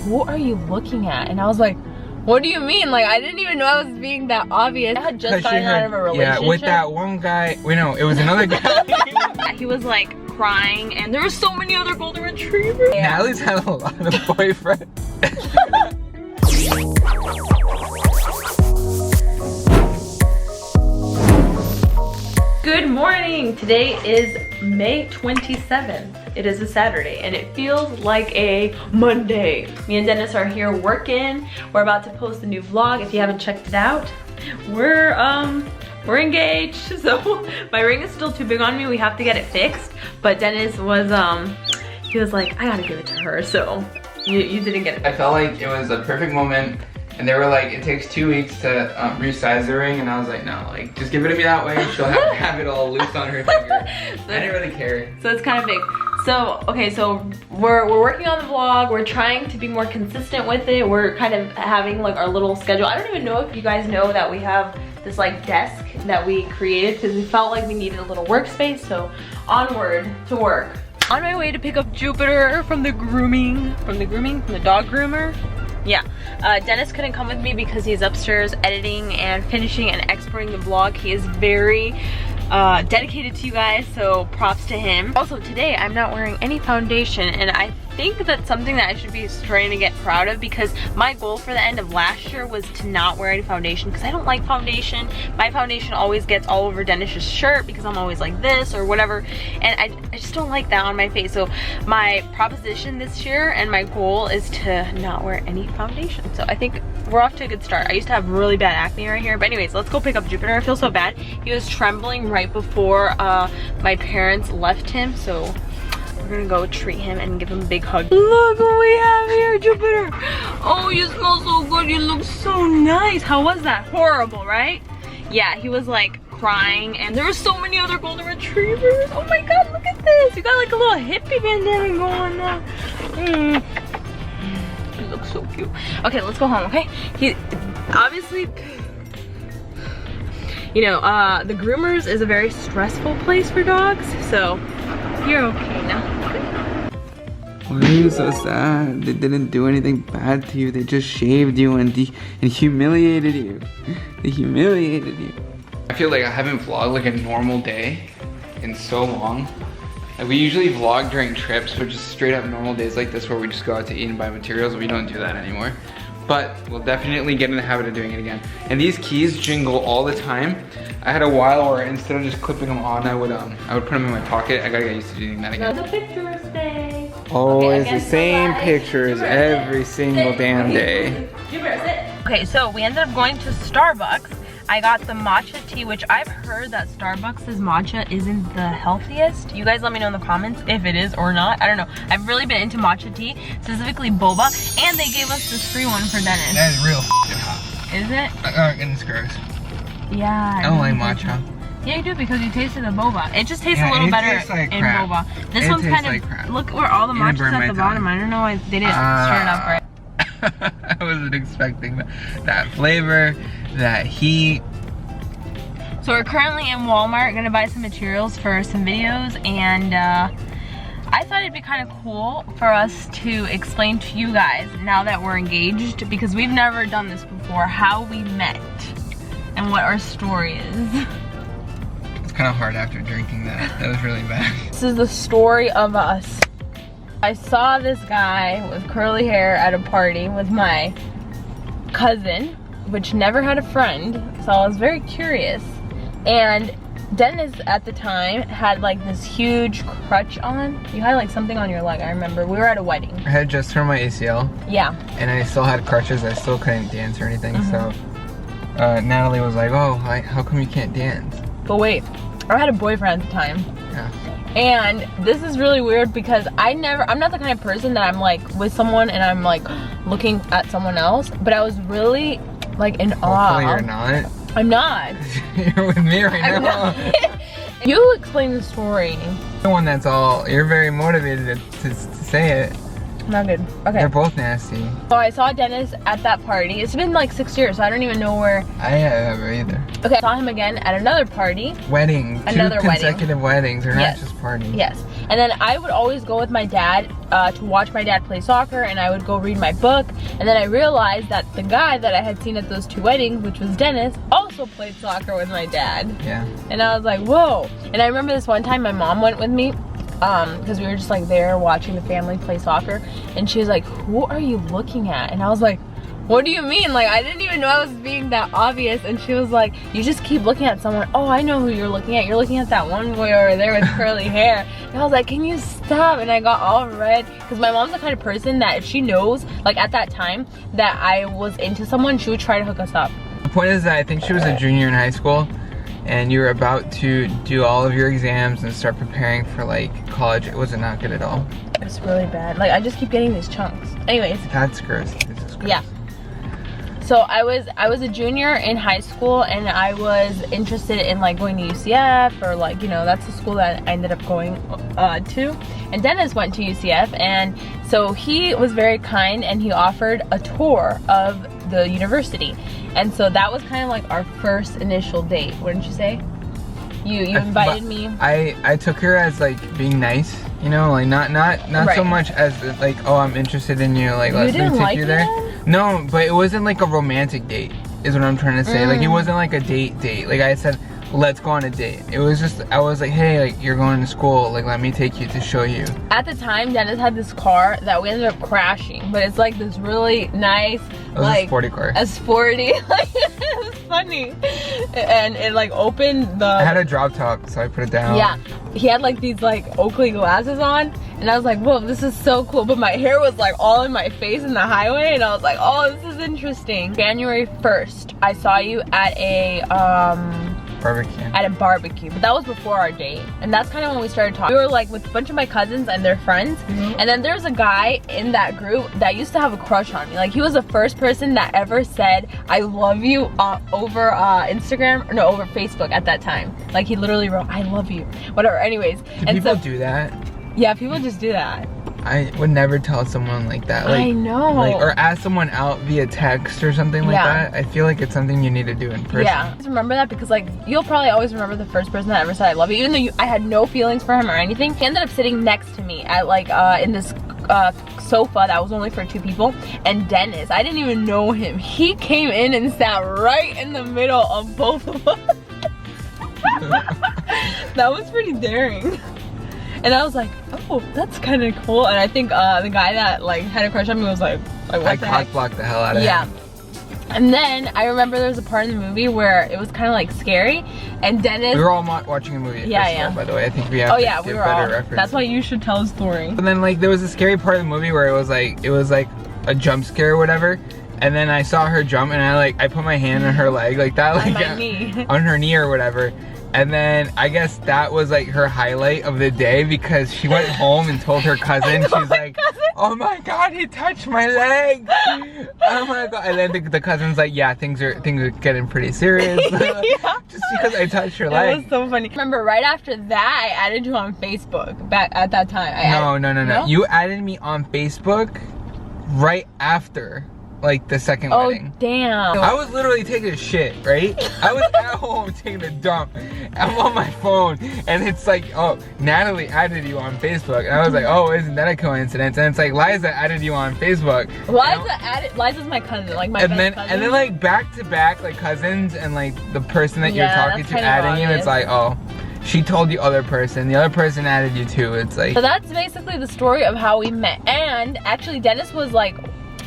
who are you looking at? And I was like, what do you mean? Like, I didn't even know I was being that obvious. I had just gotten out of a relationship. Yeah, with that one guy. Wait, no, it was another guy. He was like crying, and there were so many other golden retrievers. Yeah. Natalie's had a lot of boyfriends. Good morning! Today is May 27th. It is a Saturday and it feels like a Monday. Me and Dennis are here working. We're about to post a new vlog. If you haven't checked it out, we're engaged. So my ring is still too big on me. We have to get it fixed. But Dennis was he was like, I gotta give it to her. So you didn't get it. I felt like it was a perfect moment. And they were like, it takes 2 weeks to resize the ring, and I was like, no, like, just give it to me that way. She'll have it all loose on her finger. So, I didn't really care. So it's kind of big. So, okay, so we're working on the vlog. We're trying to be more consistent with it. We're kind of having like our little schedule. I don't even know if you guys know that we have this like desk that we created because we felt like we needed a little workspace. So onward to work. On my way to pick up Jupiter from the dog groomer. Yeah, Dennis couldn't come with me because he's upstairs editing and finishing and exporting the vlog. He is very dedicated to you guys, so props to him. Also today I'm not wearing any foundation, and I think that's something that I should be trying to get proud of, because my goal for the end of last year was to not wear any foundation because I don't like foundation. My foundation always gets all over Dennis's shirt because I'm always like this or whatever, and I just don't like that on my face. So my proposition this year and my goal is to not wear any foundation. So I think we're off to a good start. I used to have really bad acne right here, but anyways, let's go pick up Jupiter. I feel so bad. He was trembling right before my parents left him, so we're gonna go treat him and give him a big hug. Look what we have here, Jupiter. Oh, you smell so good. You look so nice. How was that? Horrible, right? Yeah, he was like crying, and there were so many other golden retrievers. Oh my god, look at this. You got like a little hippie bandana going on. He looks so cute. Okay, let's go home, okay? He obviously, you know, the groomers is a very stressful place for dogs, so you're okay now. Why are you so sad? They didn't do anything bad to you. They just shaved you and humiliated you. They humiliated you. I feel like I haven't vlogged like a normal day in so long. Like, we usually vlog during trips, or just straight up normal days like this where we just go out to eat and buy materials. We don't do that anymore. But we'll definitely get in the habit of doing it again. And these keys jingle all the time. I had a while where instead of just clipping them on, I would put them in my pocket. I gotta get used to doing that again. Another picture day. Always the same pictures every single damn day. Okay, so we ended up going to Starbucks. I got the matcha tea, which I've heard that Starbucks' matcha isn't the healthiest. You guys let me know in the comments if it is or not. I don't know. I've really been into matcha tea, specifically boba, and they gave us this free one for Dennis. That is real hot. Is it? Oh, goodness gross. Yeah. I don't like matcha. Yeah, you do, because you tasted the boba. It just tastes a little better like in crap. boba. This one's kind of, like look where all the matcha's at the bottom. I don't know why they didn't stir it up right. I wasn't expecting that flavor, that heat. So we're currently in Walmart, gonna buy some materials for some videos, and I thought it'd be kind of cool for us to explain to you guys, now that we're engaged, because we've never done this before, how we met and what our story is. It's kind of hard after drinking that. That was really bad. This is the story of us. I saw this guy with curly hair at a party with my cousin, which never had a friend, so I was very curious. And Dennis at the time had like this huge crutch on. You had like something on your leg, I remember. We were at a wedding. I had just torn my ACL. Yeah. And I still had crutches. I still couldn't dance or anything, so Natalie was like, oh, how come you can't dance? But wait, I had a boyfriend at the time. Yeah. And this is really weird because I'm not the kind of person that I'm like with someone and I'm like looking at someone else, but I was really like in awe. Hopefully you're not. I'm not. You're with me right now. You explain the story. The one that's all, you're very motivated to say it. Not good. Okay. They're both nasty. So I saw Dennis at that party. It's been like 6 years, so I don't even know where. I haven't either. Okay, I saw him again at another party. Wedding. Another 2 consecutive weddings. They're Yes. not just parties. Yes. And then I would always go with my dad to watch my dad play soccer, and I would go read my book. And then I realized that the guy that I had seen at those 2 weddings, which was Dennis, also played soccer with my dad. Yeah. And I was like, whoa. And I remember this one time my mom went with me because we were just like there watching the family play soccer, and she was like, who are you looking at? And I was like, what do you mean? Like, I didn't even know I was being that obvious. And she was like, you just keep looking at someone. Oh, I know who you're looking at. You're looking at that one boy over there with curly hair. And I was like, can you stop? And I got all red because my mom's the kind of person that if she knows, like at that time, that I was into someone, she would try to hook us up. The point is that I think she was a junior in high school, and you were about to do all of your exams and start preparing for like college. It was not good at all. It was really bad. Like, I just keep getting these chunks. Anyways. That's gross. This is gross. Yeah. So I was a junior in high school, and I was interested in like going to UCF, or like, you know, that's the school that I ended up going to. And Dennis went to UCF, and so he was very kind, and he offered a tour of the university. And so that was kind of like our first initial date, wouldn't you say? You invited me. I took her as like being nice, you know, like not Right. so much as like, oh, I'm interested in you, like let me take you there. No, but it wasn't like a romantic date, is what I'm trying to say. Like, it wasn't like a date. Like I said, let's go on a date. It was just, I was like, hey, like, you're going to school, like, let me take you to show you. At the time, Dennis had this car that we ended up crashing, but it's like this really nice, It was like a sporty car. a sporty, like, it was funny. And it like opened the, I had a drop top, so I put it down. yeah, he had like these like Oakley glasses on, and I was like, whoa, this is so cool. But my hair was like all in my face in the highway, and I was like, oh, this is interesting. January 1st, I saw you at a barbecue, but that was before our date, and that's kind of when we started talking. We were like with a bunch of my cousins and their friends, and then there's a guy in that group that used to have a crush on me. Like, he was the first person that ever said I love you over Instagram, no, over Facebook at that time. Like, he literally wrote I love you, whatever. Anyways, Do people do that? Yeah, people just do that. I would never tell someone like that. Like, I know. Like, or ask someone out via text or something like that. I feel like it's something you need to do in person. Yeah, just remember that, because like, you'll probably always remember the first person that ever said I love you, even though I had no feelings for him or anything. He ended up sitting next to me at like in this sofa that was only for 2 people, and Dennis, I didn't even know him. He came in and sat right in the middle of both of us. That was pretty daring. And I was like, oh, that's kind of cool. And I think the guy that like had a crush on me was like what the heck? I cock-blocked the hell out of him. Yeah. And then I remember there was a part in the movie where it was kind of like scary, and Dennis. We were all watching a movie. Yeah. By the way, I think we have to we give were better all. reference. That's why you should tell a story. And then like there was a scary part of the movie where it was like a jump scare or whatever. And then I saw her jump, and I put my hand on her leg like that, like On my knee. on her knee or whatever. And then I guess that was like her highlight of the day, because she went home and told her cousin. She's like, oh my god, he touched my leg. Oh my god. And then the cousin's like, yeah, things are getting pretty serious. Yeah. Just because I touched her leg. It was so funny. Remember, right after that, I added you on Facebook back at that time. No. You added me on Facebook right after like the second wedding. Oh, damn. I was literally taking a shit, right? I was at home taking a dump. I'm on my phone, and it's like, oh, Natalie added you on Facebook. And I was like, oh, isn't that a coincidence? And it's like, Liza added you on Facebook. Liza's my cousin, like my best cousin. And then like back to back, like cousins, and like the person that you're talking to adding you, it's like, oh, she told the other person added you too. It's like. So that's basically the story of how we met. And actually, Dennis was like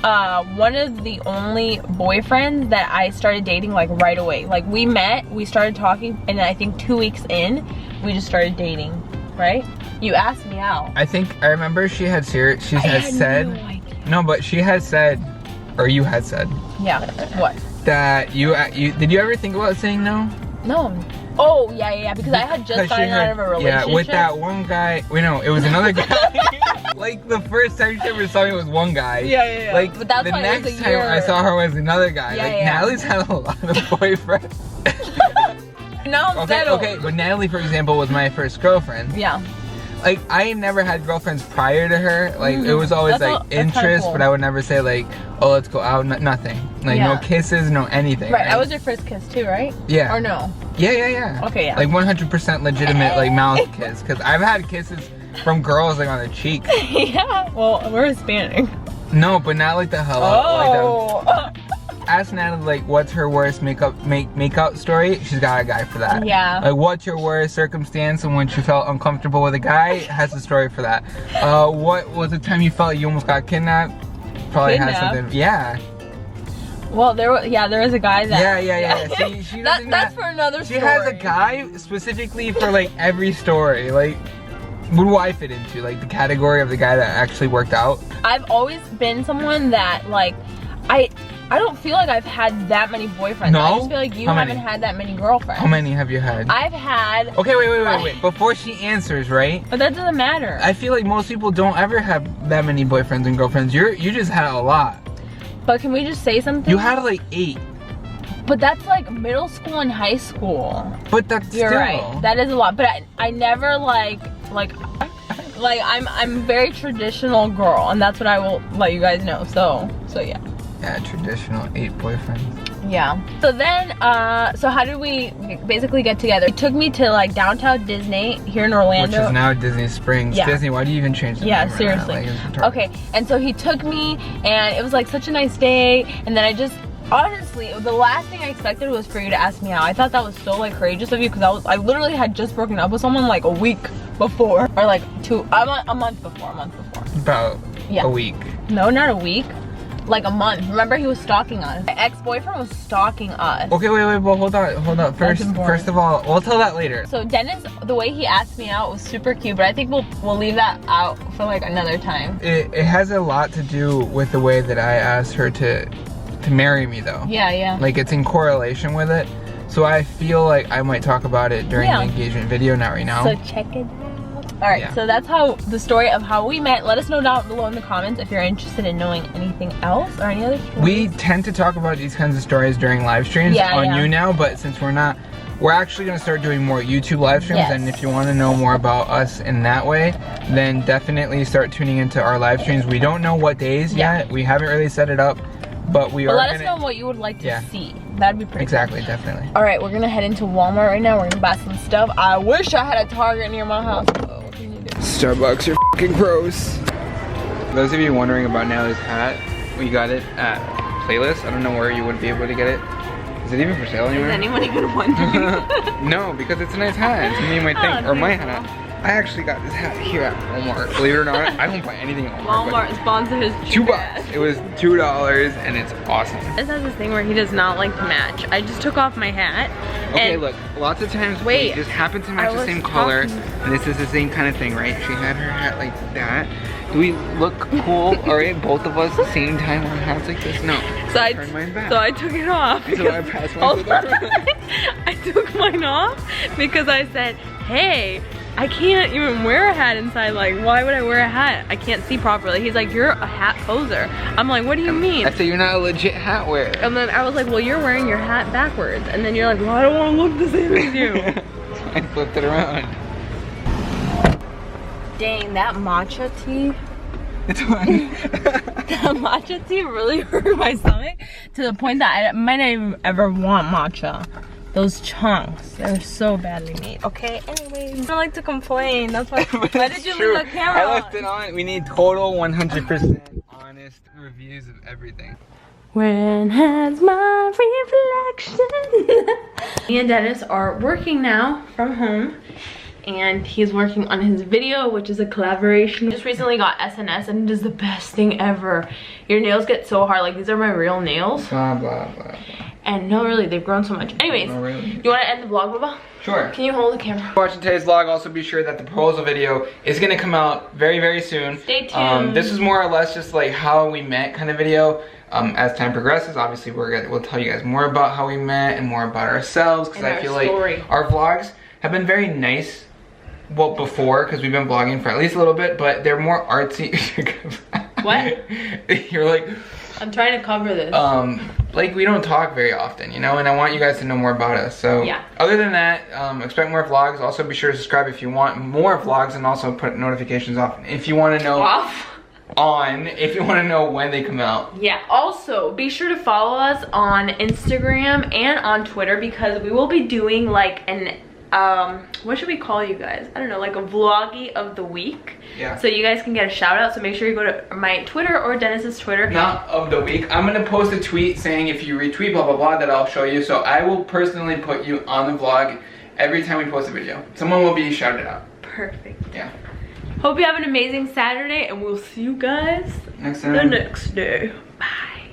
one of the only boyfriends that I started dating like right away. Like, we met, we started talking, and I think 2 weeks in, we just started dating, right? You asked me out. I think I remember she had said, no, but she had said, or you had said. Yeah, what? That you did you ever think about saying no? No. Oh, yeah, because I had just gotten out of a relationship. Yeah, with that one guy. Wait, no, it was another guy. Like, the first time she ever saw me was one guy. Yeah. Like, but that's the why next it was a time year. I saw her was another guy. Yeah, like, yeah. Natalie's had a lot of boyfriends. Now I'm settled. Okay, but Natalie, for example, was my first girlfriend. Yeah. like I never had girlfriends prior to her. Like it was always like interest, cool. But I would never say like, oh, let's go out. Nothing. Like no kisses, no anything. Right. That was your first kiss too, right? Yeah. Or no? Yeah. Okay, yeah. Like 100% legitimate like mouth kiss. Cause I've had kisses from girls like on the cheek. Yeah. Well, we're Hispanic. No, but not like the hello. Oh. Like ask Natalie like what's her worst makeout story. She's got a guy for that. Yeah. Like what's your worst circumstance and when she felt uncomfortable with a guy has a story for that. What was the time you felt you almost got kidnapped? Probably has something. Yeah. Well, there was a guy that. Yeah. See, she that's for another story. She has a guy specifically for like every story. Like, what do I fit into? Like the category of the guy that actually worked out? I've always been someone that like, I don't feel like I've had that many boyfriends. No? I just feel like you haven't had that many girlfriends. How many have you had? I've had. Okay, wait. Before she answers, right? But that doesn't matter. I feel like most people don't ever have that many boyfriends and girlfriends. You just had a lot. But can we just say something? You had like 8. But that's like middle school and high school. But that's You're right. That is a lot. But I never like I'm a very traditional girl, and that's what I will let you guys know. So yeah. Yeah, traditional 8 boyfriends. Yeah. So then, so how did we basically get together? He took me to like downtown Disney here in Orlando. Which is now Disney Springs. Yeah. Disney, why do you even change the name? Yeah, seriously. Okay, and so he took me and it was like such a nice day, and then I just, honestly, the last thing I expected was for you to ask me out. I thought that was so like courageous of you because I literally had just broken up with someone like a week before, or like a month before. About a week. No, not a week. Like a month. Remember, he was stalking us. My ex-boyfriend was stalking us. Okay, wait, but hold on. First of all, we'll tell that later. So Dennis, the way he asked me out was super cute, but I think we'll leave that out for like another time. It has a lot to do with the way that I asked her to marry me, though. Yeah. Like it's in correlation with it. So I feel like I might talk about it during the engagement video, not right now. So check it out. Alright, so that's how the story of how we met. Let us know down below in the comments if you're interested in knowing anything else or any other stories. We tend to talk about these kinds of stories during live streams on you now, but since we're actually going to start doing more YouTube live streams, and if you want to know more about us in that way, then definitely start tuning into our live streams. We don't know what days yet. We haven't really set it up, but we are let us know what you would like to see. That'd be pretty cool. Definitely. Alright, we're going to head into Walmart right now. We're going to buy some stuff. I wish I had a Target near my house. What can you do? Starbucks, you're f***ing gross. Those of you wondering about Natalie's hat, we got it at Playlist. I don't know where you would be able to get it. Is it even for sale anywhere? Is anyone even wondering? No, because it's a nice hat. Some of you might think, or my hat. I actually got this hat here at Walmart. Believe it or not, I don't buy anything at Walmart. Walmart sponsors $2. It was $2 and it's awesome. This has this thing where he does not like to match. I just took off my hat. Okay, look, lots of times we just happen to match the same color, and this is the same kind of thing, right? She had her hat like that. Do we look cool, alright, both of us, the same time on hats like this? No. So I took it off. So I passed mine to the I took mine off because I said, hey, I can't even wear a hat inside. Like, why would I wear a hat? I can't see properly. He's like, you're a hat poser. I'm like, what do you mean? I said, you're not a legit hat wearer. And then I was like, well, you're wearing your hat backwards. And then you're like, well, I don't want to look the same as you. I flipped it around. Dang, that matcha tea. It's fine. That matcha tea really hurt my stomach to the point that I might not even ever want matcha. Those chunks, they're so badly made. Okay, anyways, I like to complain. That's why. Why did you leave the camera on? I left it on. We need total 100% honest reviews of everything. When has my reflection? Me and Dennis are working now from home, and he's working on his video, which is a collaboration. Just recently got SNS, and it is the best thing ever. Your nails get so hard. Like, these are my real nails. Blah blah blah. And no, really, they've grown so much. Anyways, you want to end the vlog, Bubba? Sure. Can you hold the camera? If you're watching today's vlog, also be sure that the proposal video is going to come out very, very soon. Stay tuned. This is more or less just like how we met kind of video. As time progresses, obviously we'll tell you guys more about how we met and more about ourselves, because I feel like our vlogs have been very nice. Well, before, because we've been vlogging for at least a little bit, but they're more artsy. What? You're like, I'm trying to cover this. like, we don't talk very often, you know, and I want you guys to know more about us. So yeah. Other than that, expect more vlogs. Also be sure to subscribe if you want more vlogs, and also put notifications off if you want to know if you want to know when they come out. Yeah, also be sure to follow us on Instagram and on Twitter, because we will be doing like an what should we call you guys? I don't know, like a vloggy of the week. Yeah. So you guys can get a shout out. So make sure you go to my Twitter or Dennis's Twitter. Not of the week. I'm gonna post a tweet saying if you retweet blah blah blah that I'll show you. So I will personally put you on the vlog every time we post a video. Someone will be shouted out. Perfect. Yeah. Hope you have an amazing Saturday, and we'll see you guys next the time. next day. Bye.